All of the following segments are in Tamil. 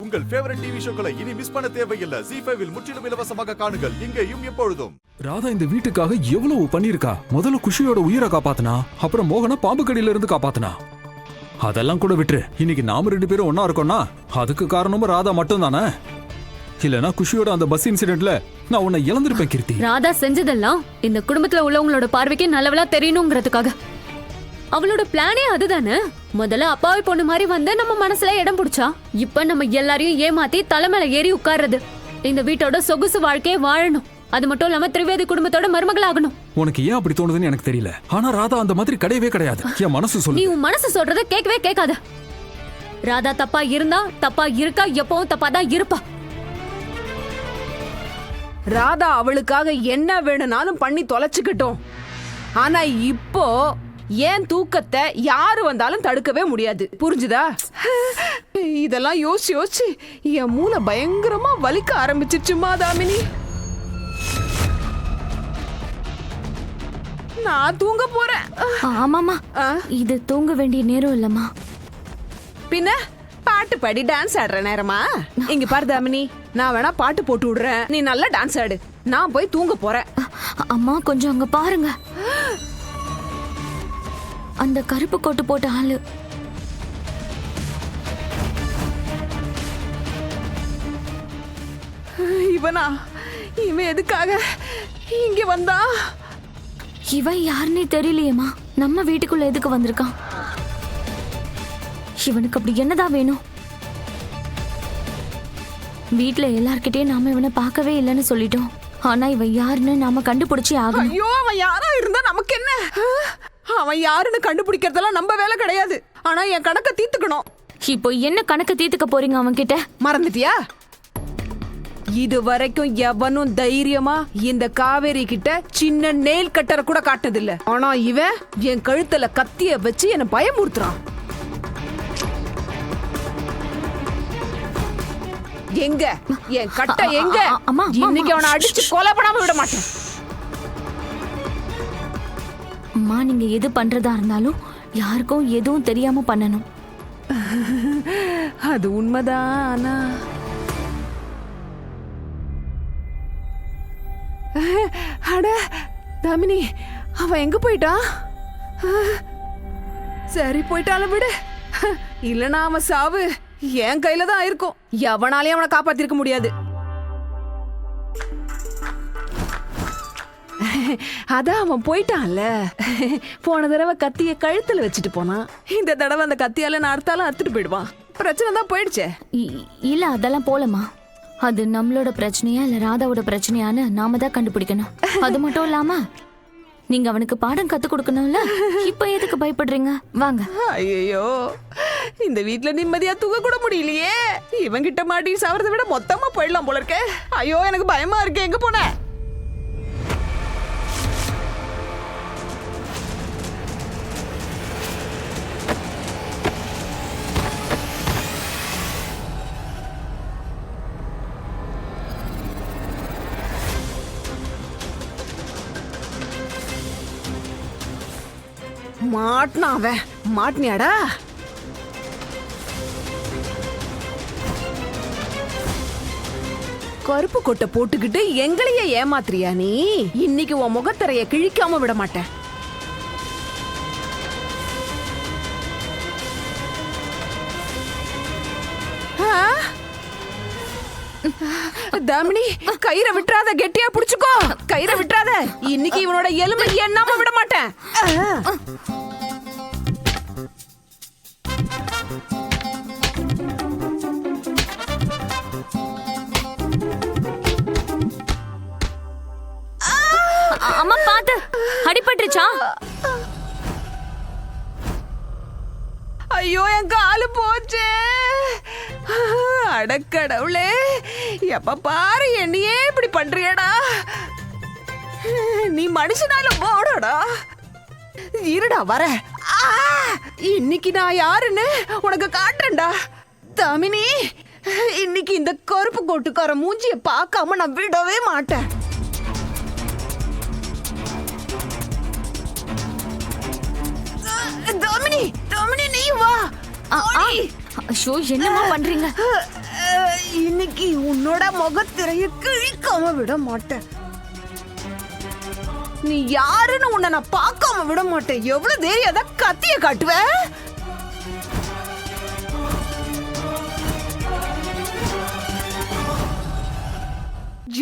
உங்கள் ஃபேவரட் டிவி ஷோக்களை இனி மிஸ் பண்ண தேவையில்லை. ZEE5 இல் முற்றிலும் இலவசமாக காணுங்கள், இங்கேயும் எப்பொழுதும். ராதா இந்த வீட்டுக்காக எவ்வளவு பண்ணிருக்கா. முதல்ல குஷியோட உயிரை காப்பாத்தினா, அப்புறம் மோகனை பாம்பு கடியில இருந்து காப்பாத்தினா. அதெல்லாம் கூட விட்டுரு. இன்னைக்கு நாம 2 பேரும் ஒன்னா இருக்கோம்னா அதுக்கு காரணமும் ராதா மட்டும் தானே. இல்லனா குஷியோட அந்த பஸ் இன்சிடென்ட்ல நான் உன்னை இழந்திருப்பேன் கீர்த்தி. ராதா செஞ்சதெல்லாம் இந்த குடும்பத்துல உள்ளவங்களோட பார்வைக்கு நல்லவளா தெரியணுங்கிறதுக்காக. அவளோட பிளானே அதுதானே. முதல்ல அப்பாவி பொண்ணு மாதிரி வந்து நம்ம மனசுல இடம் பிடிச்சா, இப்ப நம்ம எல்லாரையும் ஏமாத்தி தலைமையில ஏறி உட்கார்றது. இந்த வீட்டோட சொகுசு வாழ்க்கையை வாழணும். அது மட்டும் இல்லாம திரிவேதி குடும்பத்தோட மருமகளாகணும். உனக்கு ஏன் அப்படி தோணுதுன்னு எனக்கு தெரியல. ஆனா ராதா அந்த மாதிரி கிடையவே கிடையாது. என் மனசு சொல்லு. நீ உன் மனசு சொல்றத கேட்கவே கேட்காத. ராதா தப்பா இருந்தா தப்பா இருக்கா, எப்பவும் தப்பா தான் இருப்பா. ராதா அவளுக்காக என்ன வேணும்னாலும் பண்ணி தொலைச்சுக்கிட்டோம். ஆனா இப்போ ஏன் தூக்கத்தை யாரு வந்தாலும் தடுக்கவே முடியாது. புரிஞ்சுதா? இதெல்லாம் யோசிச்சு யோசிச்சு என் மூளை பயங்கரமா வலிக்க ஆரம்பிச்சிருச்சுமா தாமினி. நான் தூங்க போறேன். ஆமாமா, இது தூங்க வேண்டிய நேரம் இல்லம்மா. பின்ன பாட்டு பாடி டான்ஸ் ஆடுற நேரமா? இங்க பாரு தாமினி, நான் வேணா பாட்டு போட்டு விடுறேன், நீ நல்லா டான்ஸ் ஆடு. நான் போய் தூங்க போறேன். அம்மா கொஞ்சம் அங்க பாருங்க. அந்த கருப்பு கோட்டு போட்ட ஆளு. இவனா? இவன் எதுக்காக இங்க வந்தா? இவன் யாருன்னே தெரியலையேம்மா. நம்ம வீட்டுக்குள்ள எதுக்கு வந்திருக்கான்? இவனுக்கு அப்படி என்னதான் வேணும்? வீட்டுல எல்லார்கிட்டயும் நாம இவனை பார்க்கவே இல்லைன்னு சொல்லிட்டோம். ஆனா இவன் யாருன்னு நாம கண்டுபிடிச்சி ஆகணும். ஐயோ, அவன் யாரா இருந்தா நமக்கு என்ன? அவன் யாருன்னு கண்டுபிடிக்கிறதெல்லாம் நம்ம வேலை கிடையாது. ஆனா என் கணக்க தீர்த்துக்கணும். இப்போ என்ன கணக்க தீர்த்துக்க போறீங்க அவன் கிட்ட? மறந்துட்டியா? இது வரைக்கும் எவனும் தைரியமா இந்த காவேரி கிட்ட சின்ன நெயில் கட்டரை கூட காட்டதில்ல. ஆனா இவன் என் கழுத்துல கத்திய வச்சு என்ன பயமுறுத்துறான். எங்க என் கட்ட எங்க? இன்னைக்கு அவனை அடிச்சு கொலை பண்ணாம விட மாட்டேன். அம்மா, நீங்க எது பண்றதா இருந்தாலும் யாருக்கும் எதுவும் தெரியாம பண்ணணும். அது உண்மைதான். ஆனா அட தாமினி, அவன் எங்க போயிட்டான்? சரி, போயிட்டாலும் விடு. இல்லனா அவன் சாவு என் கையில தான் இருக்கும். எவனாலையும் அவனை காப்பாத்திருக்க முடியாது. அதான் அவன் போயிட்டான்ல. போன தடவை கத்திய கழுத்துல வச்சுட்டு போனான். இந்த தடவை அந்த கத்தியால நான் அடுத்தாலும் அறுத்துட்டு போயிடுவான். பிரச்சனை தான் போயிடுச்சே. இல்ல, அதெல்லாம் போலமா. அது நம்மளோட பிரச்சனையா இல்ல ராதாவோட பிரச்சனையான்னு நாம தான் கண்டுபிடிக்கணும். அது மட்டும் இல்லாம நீங்க அவனுக்கு பாடம் கத்து கொடுக்கணும்ல. இப்ப எதுக்கு பயப்படுறீங்க? வாங்க. ஐயோ, இந்த வீட்ல நிம்மதியா தூங்க கூட முடியலையே. இவங்கிட்ட மாட்டி சாவறதை விட மொத்தமா போயிடலாம் போல இருக்கே. ஐயோ, எனக்கு பயமா இருக்கு. எங்க போன? மாட்டினாவ. மாட்டினியாடா? கருப்பு கொட்டை போட்டுக்கிட்டு எங்களையே ஏமாத்துறியா நீ? இன்னைக்கு உன் முகத்தரைய கிழிக்காம விட மாட்டேன். தாமினி, கயிறை விட்டுறாத. கெட்டியா புடிச்சுக்கோ. கயிறை விட்டுறாத. இன்னைக்கு இவனோட எலும்பை எண்ணாம விட மாட்டேன். அம்மா, பாத்து. அடிபட்டுருச்சா? ஐயோ, என் காலு போச்சே. அடக்கடவுளே, எப்ப பாரு என்னையே இப்படி பண்றியடா. நீ மனுஷனால போடா. இருடா, வர. இன்னைக்கு நான் யாருன்னு உனக்கு காட்டுறேன்டா. தாமினி, இன்னைக்கு இந்த கருப்பு கோட்டுக்கார மூஞ்சிய பார்க்காம நான் விடவே மாட்டேன். தாமினி, தாமினி, நீ வா. ஐயோ, என்னமா பண்றீங்க? இன்னைக்கு உன்னோட முகத்திரைய கிழிக்காம விட மாட்டேன். நீ யாருன்னு உன்னை நான் பார்க்காம விட மாட்டேன். எவ்வளவு தைரியம் அதான் கத்திய காட்டுவ.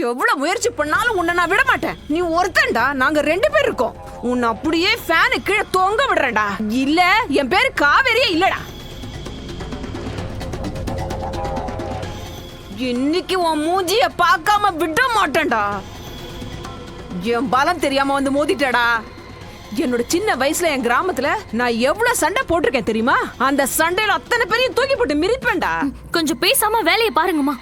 எவ்வளவு முயற்சி பண்ணாலும் உன்னை நான் விட மாட்டேன். நீ ஒருத்தன்டா, நாங்க 2 பேர் இருக்கோம். உன்னை அப்படியே ஃபேனு கீழே தொங்க விடுறேன்டா. இல்ல என் பேரு காவேரியே இல்லடா. இன்னைக்கு உன் மூஞ்சிய பார்க்காம விட மாட்டேன்டா. என் பலம் தெரியாம வந்து மோதிட்டடா. என்னோட சின்ன வயசுல என் கிராமத்துல நான் எவ்வளவு சண்டை போட்டிருக்கேன் தெரியுமா? அந்த சண்டையில அத்தனை பேரையும் தூக்கி போட்டு மிரிப்பேன்டா. கொஞ்சம் பேசாம வேலையை பாருங்கம்மா.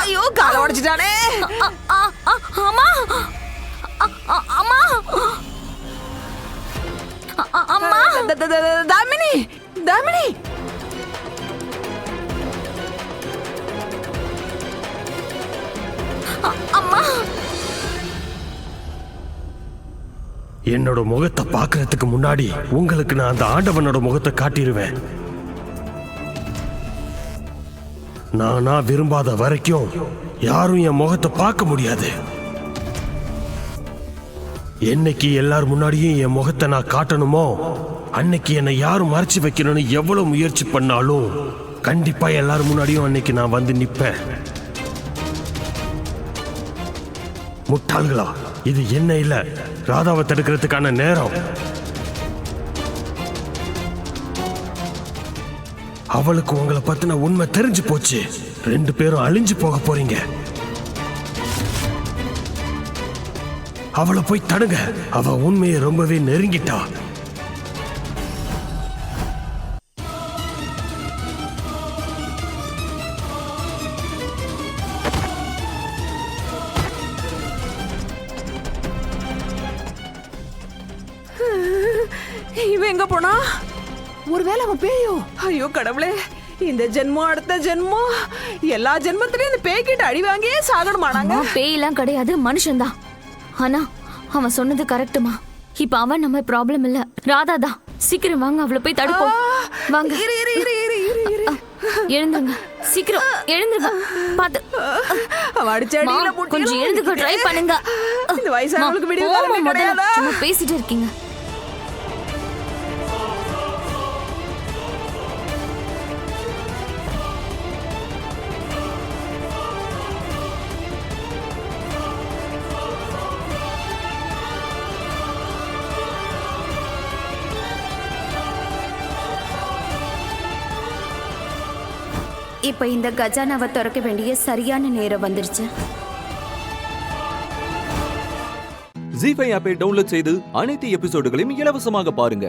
ஐயோ, காலை உடைச்சிட்டானே. அம்மா அம்மா அம்மா தாமினி, தாமினி. அம்மா, என்னோட முகத்தை பார்க்கறதுக்கு முன்னாடி உங்களுக்கு நான் அந்த ஆண்டவனோட முகத்தை காட்டிடுவேன். நானா விரும்பாத வரைக்கும் யாரும் என் முகத்தை பார்க்க முடியாது. என்னைக்கு எல்லார் முன்னாடியும் என் முகத்தை நான் காட்டணுமோ அன்னைக்கு என்னை யாரும் மறைச்சு வைக்கணும்னு எவ்வளவு முயற்சி பண்ணாலும் கண்டிப்பா எல்லாரும் முன்னாடியும் அன்னைக்கு நான் வந்து நிப்பேன். முட்டாள்களா, இது என்ன இல்ல, ராதாவை தடுக்கிறதுக்கான நேரம். அவளுக்கு உங்களை பத்தின உண்மை தெரிஞ்சு போச்சு. 2 பேரும் அழிஞ்சு போக போறீங்க. அவளை போய் தடுங்க. அவ உண்மையை ரொம்பவே நெருங்கிட்டா. இவன் எங்க போனா? ஒருவேளை அவன் பேயோ? ஐயோ கடவுளே, இந்த ஜென்மம் அடுத்த ஜென்மம் எல்லா ஜென்மத்திலயும் இந்த பேய்கிட்ட அடி வாங்கியே சாகணுமானாங்க. பேயெல்லாம் கிடையாது, மனுஷன்தான். ஆனா அவன் சொன்னது கரெக்டுமா. இப்ப அவன் நம்ம ப்ராப்ளம் இல்ல, ராதா தான். சீக்கிரம் வாங்க, அவளை போய் தடுப்போம். வாங்க, இரு இரு இரு இரு இரு இரு. எழுந்துங்க, சீக்கிரம் எழுந்துங்க. பாத்து அவன் அடிச்ச அடியில முட்டிடும். கொஞ்சம் எழுந்துக்க ட்ரை பண்ணுங்க. இந்த வயசானவங்களுக்கு விடிவு போமா, காலமே முதல்ல கிடையாதா? சும்மா பேசிட்டு இருக்கீங்க. இப்ப இந்த கஜானாவை திறக்க வேண்டிய சரியான நேரம் வந்துருச்சு. ஜீ5 ஆப்பை டவுன்லோட் செய்து அனைத்து எபிசோடுகளையும் இலவசமாக பாருங்க.